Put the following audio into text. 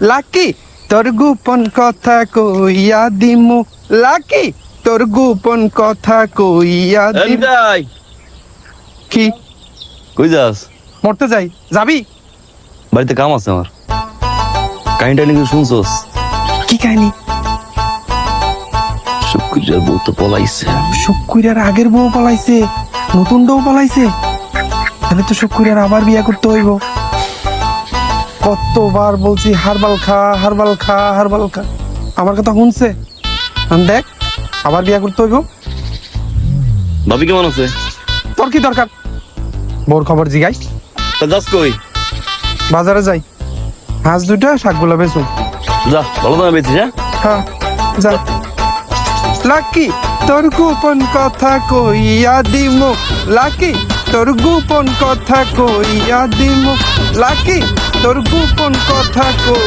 Lucky তোর গোপন কথা কইয়া দিমু, লাকি তোর গোপন কথা কইয়া দিমু। এমদাই কি কই যাস? মরতে যাই, যাবি? বাড়িতে কাম আছে আমার। কাহিনীটা নাকি শুনছস? কি কাহিনী? শুক্রিয়ার বউ তো পলাইছে। শুক্রিয়ার আগের বউ পালাইছে, নতুন বউ পালাইছে, তাহলে তো শুক্রিয়ার আবার বিয়ে করতে হইব। কতবার বলছি হারবাল খা, হারবাল খা, হারবাল খা, আমার কথা শুনছে? দেখ আবার বিয়ে করতে হইব। ভাবি কেমন আছে? তোর কি দরকার? বউর খবর জিগাই। তা যাস কই? বাজারে যাই, হাঁস দুটা শাকগুলা বেচুন। যা, ভালো দামে বেচিস। হ্যাঁ, হ্যাঁ যা। লাকি তোর গোপন কথা কইয়া দিমু, লাকি তোর গোপন কথা কইয়া দিমু, লাকি তোর গোপন কথা কই